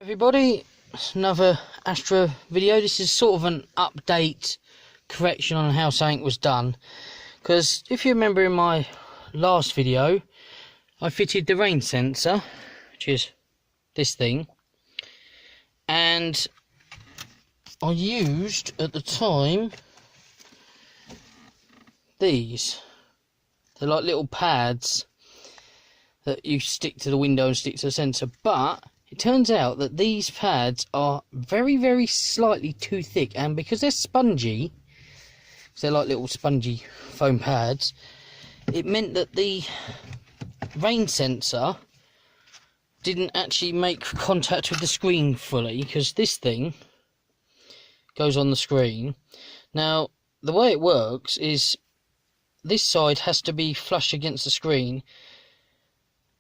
Everybody, it's another Astra video. This is sort of an update correction on how something was done, because if you remember in my last video I fitted the rain sensor, which is this thing, and I used at the time these. They're like little pads that you stick to the window and stick to the sensor, but it turns out that these pads are very slightly too thick, and because they're spongy, because they're like little spongy foam pads, it meant that the rain sensor didn't actually make contact with the screen fully, because this thing goes on the screen. Now the way it works is this side has to be flush against the screen,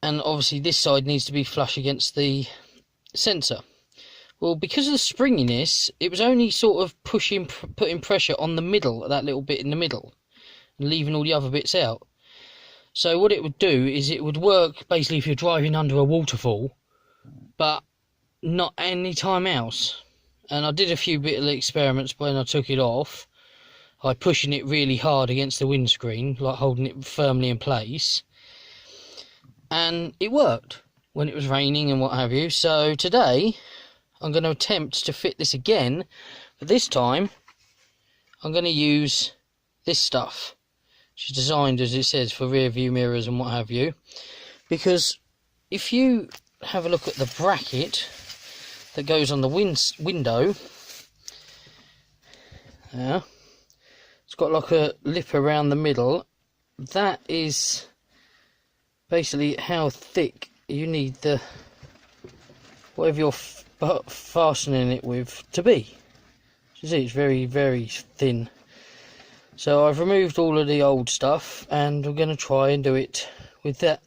and obviously this side needs to be flush against the sensor. Well, because of the springiness, it was only sort of putting pressure on the middle, that little bit in the middle, and leaving all the other bits out. So what it would do is it would work basically if you're driving under a waterfall, but not any time else. And I did a few bit of experiments when I took it off, by pushing it really hard against the windscreen, like holding it firmly in place, and it worked when it was raining and what have you. So today I'm going to attempt to fit this again, but this time I'm going to use this stuff, which is designed, as it says, for rear view mirrors and what have you, because if you have a look at the bracket that goes on the window, it's got like a lip around the middle. That is basically how thick you need the whatever you're fastening it with to be. You see, it's very thin. So I've removed all of the old stuff, and we're going to try and do it with that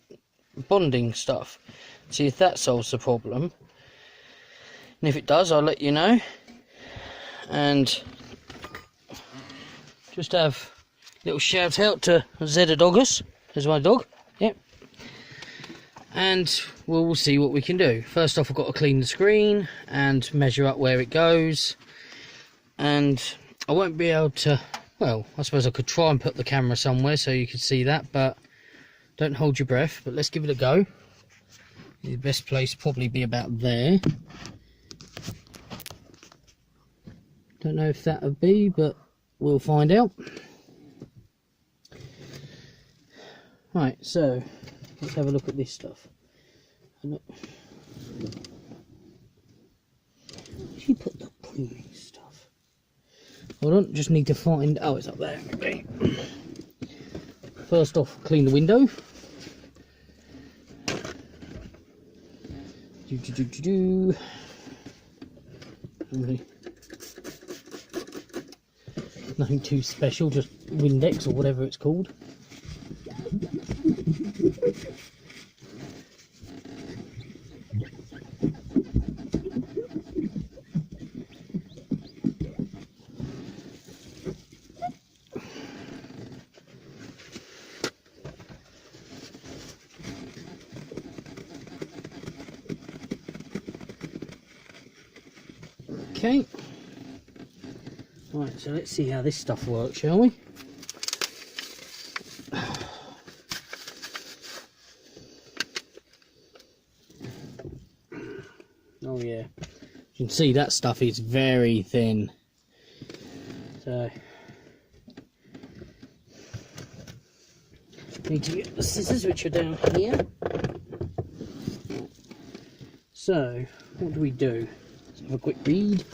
bonding stuff, see if that solves the problem, and if it does I'll let you know. And just have a little shout out to ZedaDOGus, there's my dog, yep. And we'll see what we can do. First off, I've got to clean the screen and measure up where it goes, and I won't be able to, well, I suppose I could try and put the camera somewhere so you could see that, but don't hold your breath. But let's give it a go. The best place probably be about there. Don't know if that would be, but we'll find out. Right, so let's have a look at this stuff. Where did you put the cleaning stuff? Hold on, just need to find. Oh, it's up there. Okay. First off, clean the window. Nothing too special, just Windex or whatever it's called. Okay. Right, so let's see how this stuff works, shall we? Oh yeah, you can see that stuff is very thin. So need to get the scissors, which are down here. So what do we do? Let's have a quick read.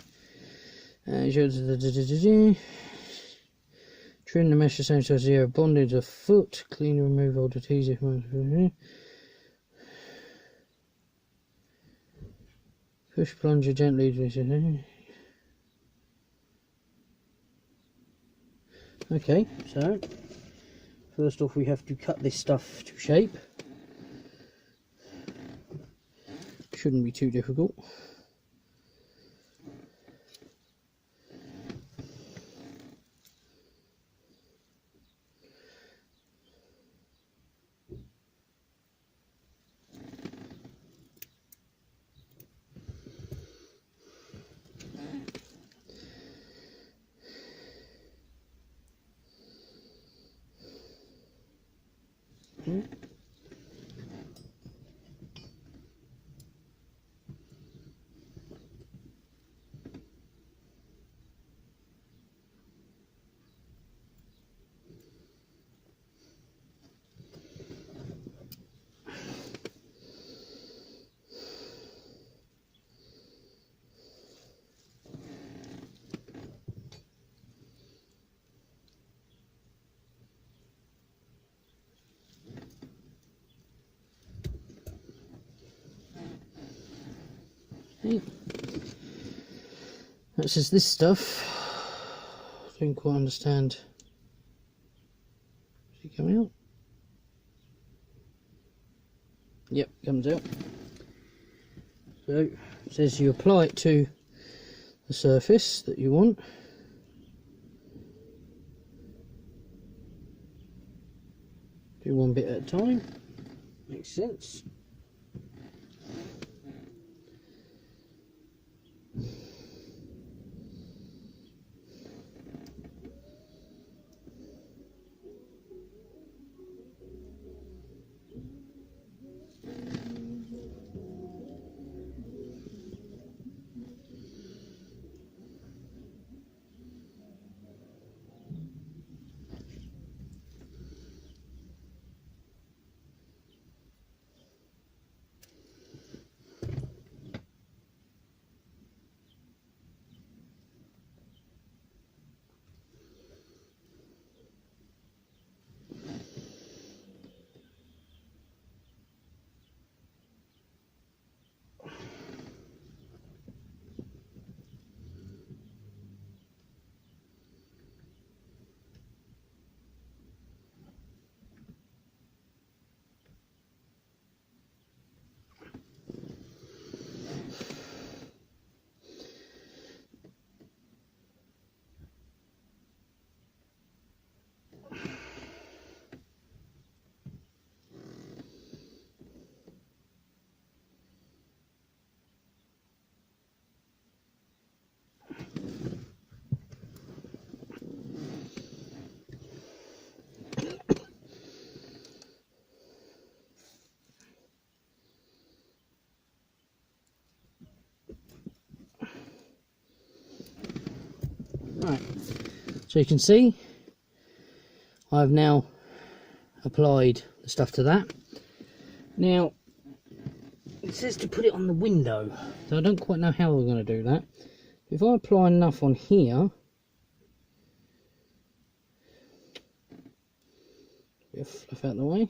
Trim the mesh the same size 0, bonded a foot, clean and remove old adhesive. Push plunger gently. Okay, so first off we have to cut this stuff to shape. Shouldn't be too difficult. That's just this stuff. I don't quite understand. Is it coming out? Yep, comes out. So it says you apply it to the surface that you want. Do one bit at a time. Makes sense. Right, so you can see I've now applied the stuff to that. Now it says to put it on the window, so I don't quite know how we're going to do that. If I apply enough on here, bit of fluff out the way.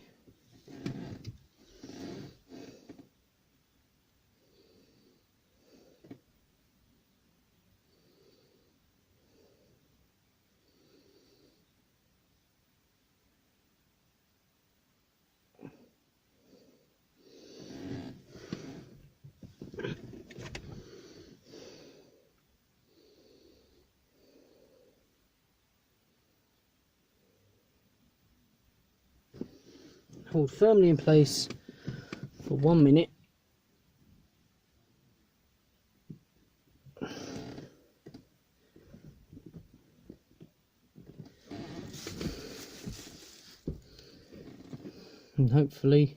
Hold firmly in place for 1 minute. And hopefully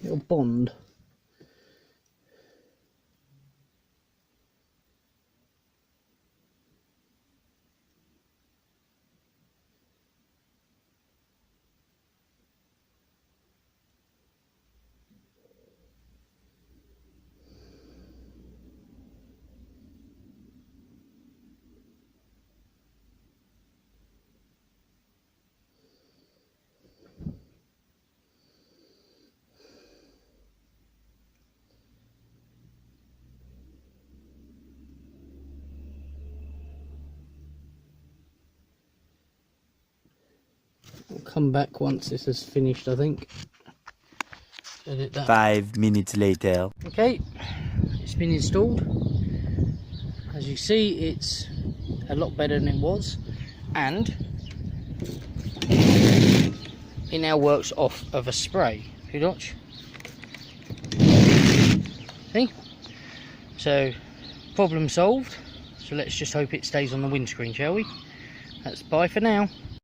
it'll bond. I'll come back once this is finished, I think. Edit that. 5 minutes later. Okay, it's been installed. As you see, it's a lot better than it was, and it now works off of a spray. If you watch, see? So, problem solved. So let's just hope it stays on the windscreen, shall we? That's bye for now.